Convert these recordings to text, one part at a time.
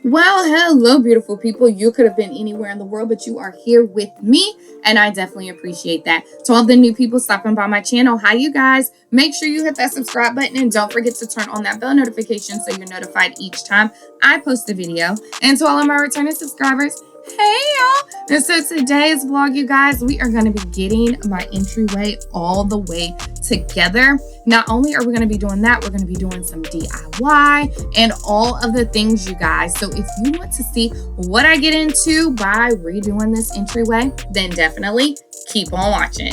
Well, hello, beautiful people. You could have been anywhere in the world, but you are here with me, and I definitely appreciate that. To all the new people stopping by my channel, hi, you guys. Make sure you hit that subscribe button and don't forget to turn on that bell notification so you're notified each time I post a video. And to all of my returning subscribers, hey, y'all. And so today's vlog, you guys, we are going to be getting my entryway all the way together. Not only are we going to be doing that, we're going to be doing some DIY and all of the things, you guys. So if you want to see what I get into by redoing this entryway, then definitely keep on watching.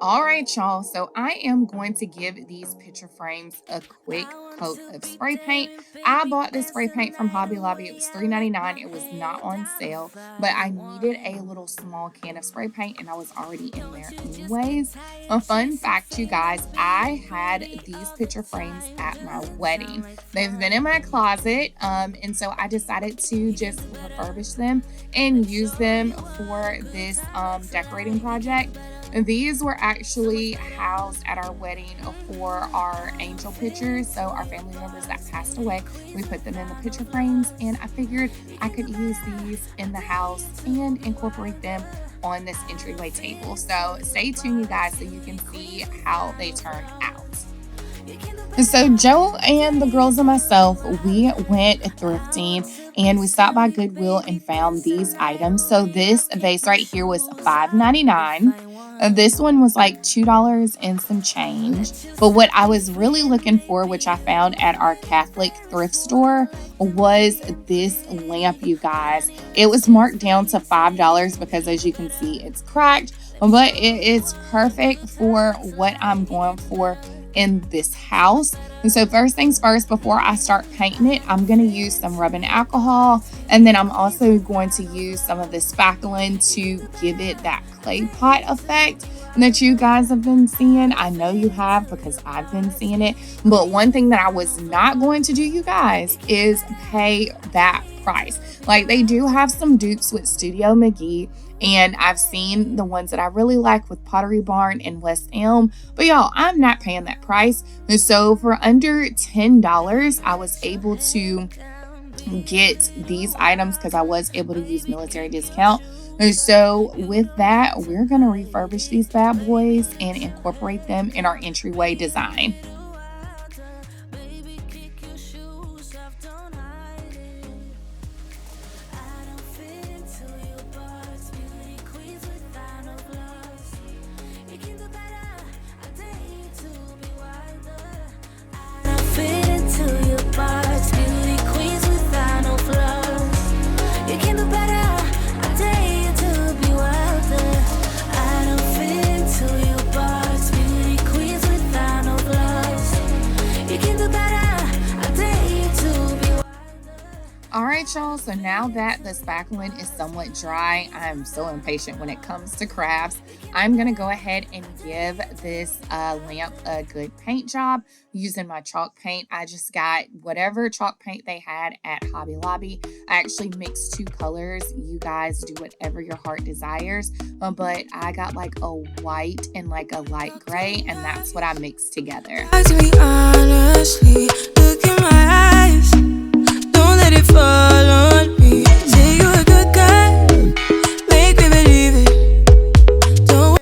All right, y'all. So I am going to give these picture frames a quick coat of spray paint. I bought this spray paint from Hobby Lobby. It was $3.99. It was not on sale, but I needed a little small can of spray paint and I was already in there anyways. A fun fact, you guys, I had these picture frames at my wedding. They've been in my closet, and so I decided to just refurbish them and use them for this decorating project. These were actually housed at our wedding for our angel pictures. So our family members that passed away, we put them in the picture frames, and I figured I could use these in the house and incorporate them on this entryway table. So stay tuned, you guys, so you can see how they turn out. So Joe and the girls and myself, we went thrifting and we stopped by Goodwill and found these items. So this vase right here was $5.99. This one was like $2 and some change. But what I was really looking for, which I found at our Catholic thrift store, was this lamp, you guys. It was marked down to $5 because, as you can see, it's cracked, but it's perfect for what I'm going for in this house. And so first things first, before I start painting it, I'm going to use some rubbing alcohol, and then I'm also going to use some of this spackling to give it that clay pot effect that you guys have been seeing. I know you have, because I've been seeing it. But one thing that I was not going to do, you guys, is pay that price. Like, they do have some dupes with Studio McGee, and I've seen the ones that I really like with Pottery Barn and West Elm. But y'all, I'm not paying that price. And so for under $10, I was able to get these items because I was able to use military discount. And so with that, we're going to refurbish these bad boys and incorporate them in our entryway design. All right, y'all, so now that the spackling is somewhat dry, I'm so impatient when it comes to crafts. I'm going to go ahead and give this lamp a good paint job using my chalk paint. I just got whatever chalk paint they had at Hobby Lobby. I actually mixed two colors. You guys do whatever your heart desires, but I got like a white and like a light gray, and that's what I mixed together. To be honestly, look in my eyes. Don't let it fall on me. Say you're a good guy. Make me believe it. Don't.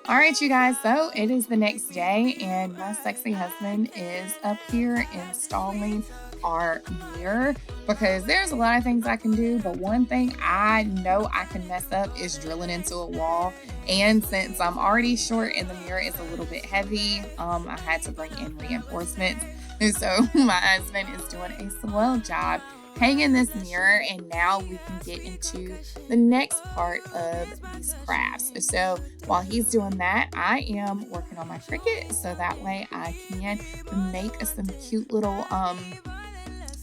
All right, you guys, so it is the next day, and my sexy husband is up here installing our mirror, because there's a lot of things I can do, but one thing I know I can mess up is drilling into a wall. And since I'm already short and the mirror is a little bit heavy, I had to bring in reinforcements. And so my husband is doing a swell job hanging this mirror, and now we can get into the next part of these crafts. So while he's doing that, I am working on my Cricut, so that way I can make some cute little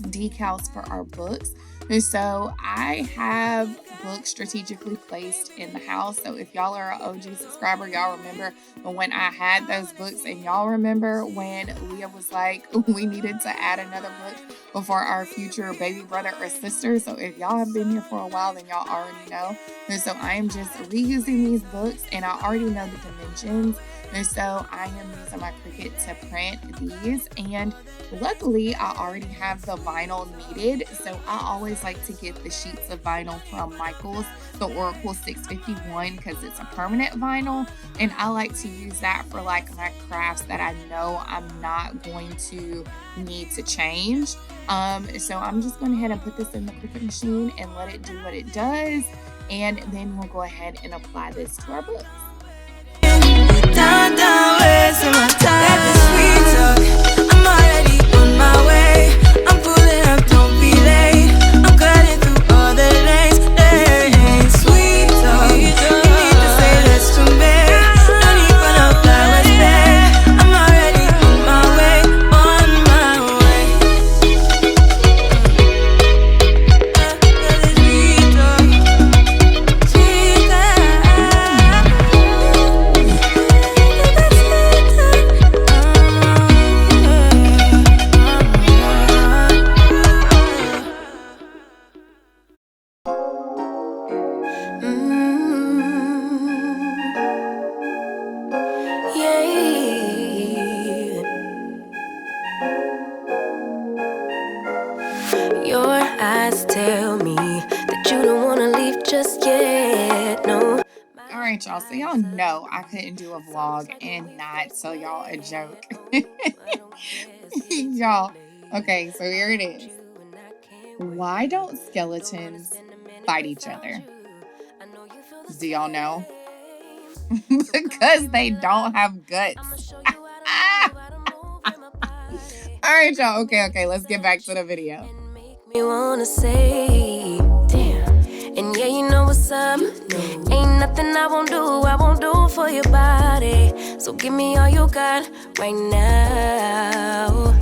decals for our books. And so I have books strategically placed in the house. So if y'all are an OG subscriber, y'all remember when I had those books, and y'all remember when Leah was like, we needed to add another book for our future baby brother or sister. So if y'all have been here for a while, then y'all already know. And so I am just reusing these books, and I already know the dimensions. And so I am using my Cricut to print these, and luckily I already have the vinyl needed. So I always like to get the sheets of vinyl from Michaels, the Oracle 651, because it's a permanent vinyl, and I like to use that for like my crafts that I know I'm not going to need to change. So I'm just going ahead and put this in the Cricut machine and let it do what it does, and then we'll go ahead and apply this to our books. Down, down, wasting my time. Let the sweet talk. I'm already on my way. I'm pulling up, don't be late. I'm cutting through all the lanes. Hey, sweet talk. You need to say less to me. No need for no flowers, babe. I'm already on my way, on my way. Let the sweet talk, sweet talk. Your eyes tell me that you don't wanna leave just yet, no. All right, y'all. So y'all know I couldn't do a vlog and not tell y'all a joke. Y'all, okay, so here it is. Why don't skeletons fight each other? Do y'all know? Because they don't have guts. All right, y'all. Okay, let's get back to the video. Me wanna say, damn, and yeah, you know what's up. Ain't nothing I won't do for your body. So give me all you got right now.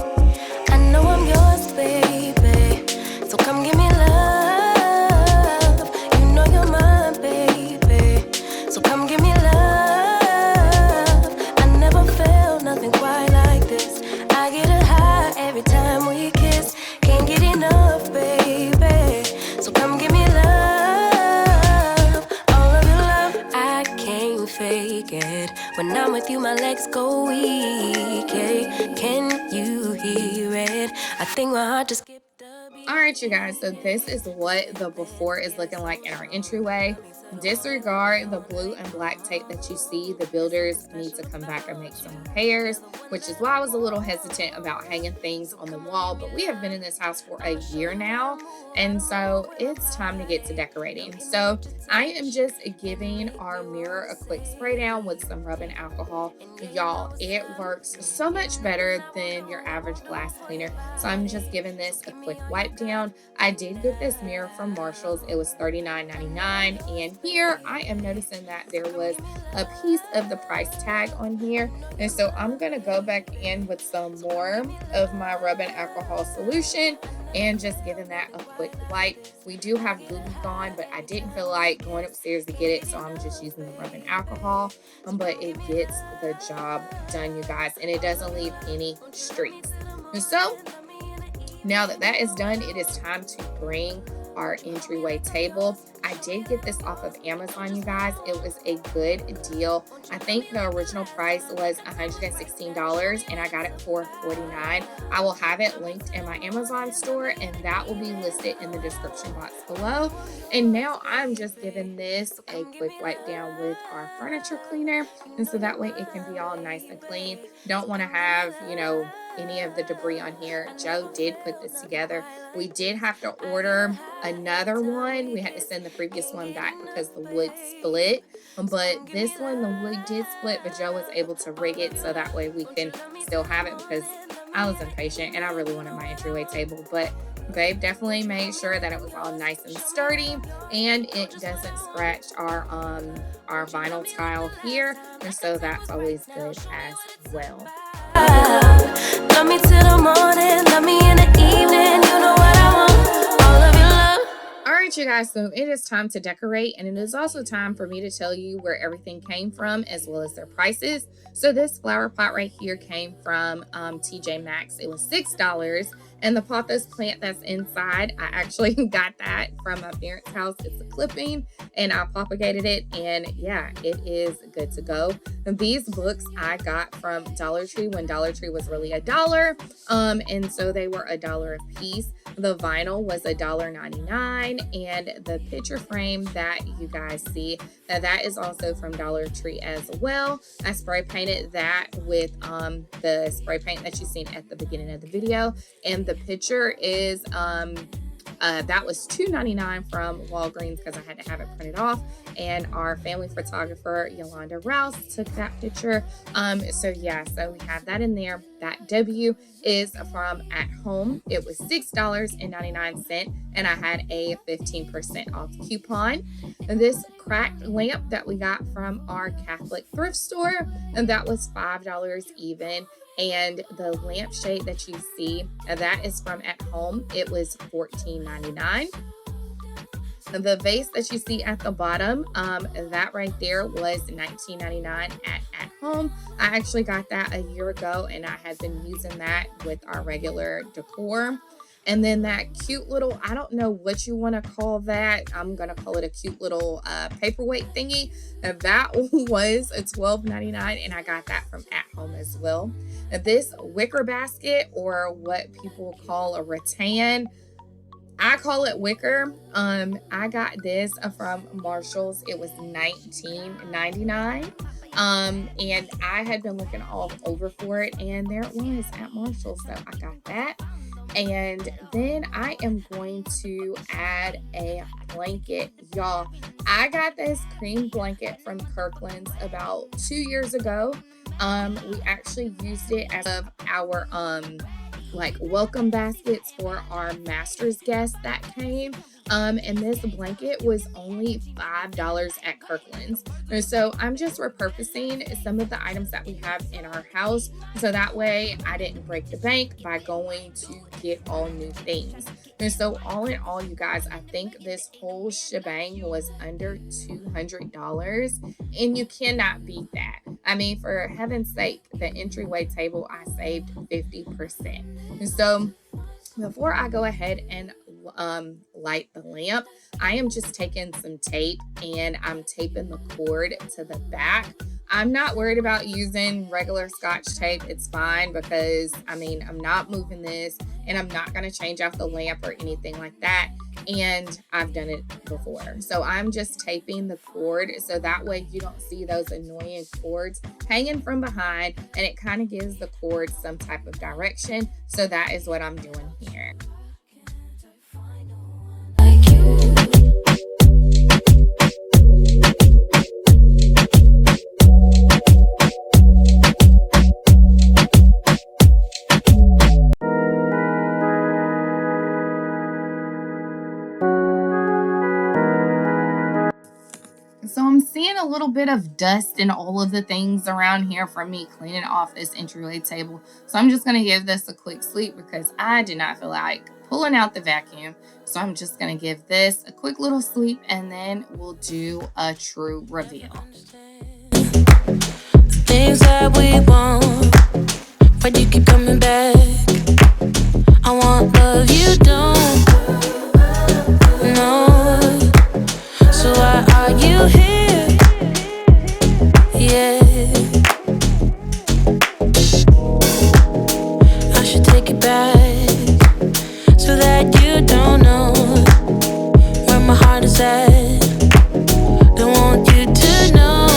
I know I'm yours, baby. So come give me love. You know you're mine, baby. So come give me love. I never felt nothing quite like this. I get a high every time we kiss. Can't get enough, baby. So come give me love. All of your love, I can't fake it. When I'm with you, my legs go weak. Hey, can you hear it? I think my heart just skipped a beat. All right, you guys. So this is what the before is looking like in our entryway. Disregard the blue and black tape that you see. The builders need to come back and make some repairs, which is why I was a little hesitant about hanging things on the wall. But we have been in this house for a year now, and so it's time to get to decorating. So I am just giving our mirror a quick spray down with some rubbing alcohol. Y'all, it works so much better than your average glass cleaner. So I'm just giving this a quick wipe down. I did get this mirror from Marshall's. It was $39.99, and here I am noticing that there was a piece of the price tag on here, and so I'm gonna go back in with some more of my rubbing alcohol solution and just giving that a quick wipe. We do have Gooby Gone, but I didn't feel like going upstairs to get it, so I'm just using the rubbing alcohol. But it gets the job done, you guys, and it doesn't leave any streaks. And so now that that is done, it is time to bring our entryway table. I did get this off of Amazon, you guys. It was a good deal. I think the original price was $116 and I got it for $49. I will have it linked in my Amazon store, and that will be listed in the description box below. And now I'm just giving this a quick wipe down with our furniture cleaner, and so that way it can be all nice and clean. Don't want to have, you know, any of the debris on here. Joe did put this together. We did have to order another one. We had to send the previous one back because the wood split. But this one, the wood did split, but Joe was able to rig it so that way we can still have it, because I was impatient and I really wanted my entryway table. But Babe definitely made sure that it was all nice and sturdy and it doesn't scratch our vinyl tile here. And so that's always good as well. Love me till the morning, love me in the evening. You know what I want, all of your love. All right, you guys, so it is time to decorate, and it is also time for me to tell you where everything came from as well as their prices. So this flower pot right here came from TJ Maxx. It was $6, and the pothos plant that's inside, I actually got that from my parents' house. It's a clipping, and I propagated it, and yeah, it is good to go. And these books I got from Dollar Tree when Dollar Tree was really $1, and so they were $1 a piece. The vinyl was $1.99, and the picture frame that you guys see, that is also from Dollar Tree as well. I spray painted that with the spray paint that you've seen at the beginning of the video, and the picture is that was $2.99 from Walgreens because I had to have it printed off, and our family photographer Yolanda Rouse took that picture. So yeah, so we have that in there. That W is from At Home. It was $6.99, and I had a 15% off coupon. And this cracked lamp that we got from our Catholic thrift store, and that was $5 even. And the lampshade that you see, that is from At Home. It was $14.99. The vase that you see at the bottom, that right there was $19.99 at Home. I actually got that a year ago, and I have been using that with our regular decor. And then that cute little, I don't know what you want to call that. I'm going to call it a cute little paperweight thingy. That was $12.99, and I got that from At Home as well. Now, this wicker basket, or what people call a rattan, I call it wicker. I got this from Marshall's. It was $19.99. And I had been looking all over for it, and there it was at Marshall's. So I got that. And then I am going to add a blanket. Y'all, I got this cream blanket from Kirkland's about 2 years ago. We actually used it as of our like welcome baskets for our master's guests that came. And this blanket was only $5 at Kirkland's. And so I'm just repurposing some of the items that we have in our house, so that way I didn't break the bank by going to get all new things. And so all in all, you guys, I think this whole shebang was under $200, and you cannot beat that. I mean, for heaven's sake, the entryway table, I saved 50%. And so before I go ahead and light the lamp, I am just taking some tape and I'm taping the cord to the back. I'm not worried about using regular Scotch tape. It's fine because, I mean, I'm not moving this, and I'm not going to change out the lamp or anything like that. And I've done it before. So I'm just taping the cord so that way you don't see those annoying cords hanging from behind, and it kind of gives the cord some type of direction. So that is what I'm doing here. So I'm seeing a little bit of dust and all of the things around here from me cleaning off this entryway table. So I'm just going to give this a quick sweep because I did not feel like pulling out the vacuum. So I'm just going to give this a quick little sweep, and then we'll do a true reveal. Things that we want, but you keep coming back. I want love you don't know. So why are you here? Yeah, I should take it back so that you don't know where my heart is at. Don't want you to know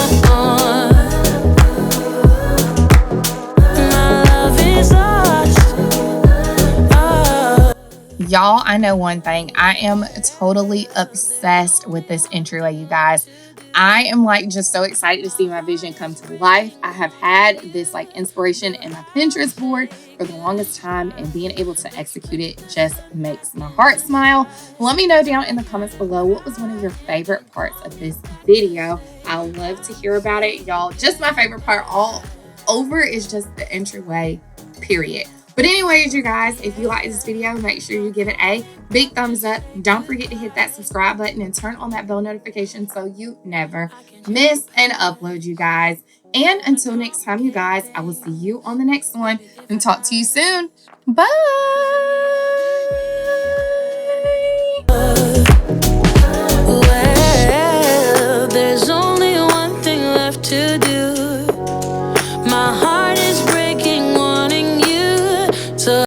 my love is lost. Oh. Y'all, I know one thing. I am totally obsessed with this entryway, you guys. I am like just so excited to see my vision come to life. I have had this like inspiration in my Pinterest board for the longest time, and being able to execute it just makes my heart smile. Let me know down in the comments below what was one of your favorite parts of this video. I love to hear about it, y'all. Just my favorite part all over is just the entryway, period. But anyways, you guys, if you like this video, make sure you give it a big thumbs up. Don't forget to hit that subscribe button and turn on that bell notification so you never miss an upload, you guys. And until next time, you guys, I will see you on the next one and talk to you soon. Bye.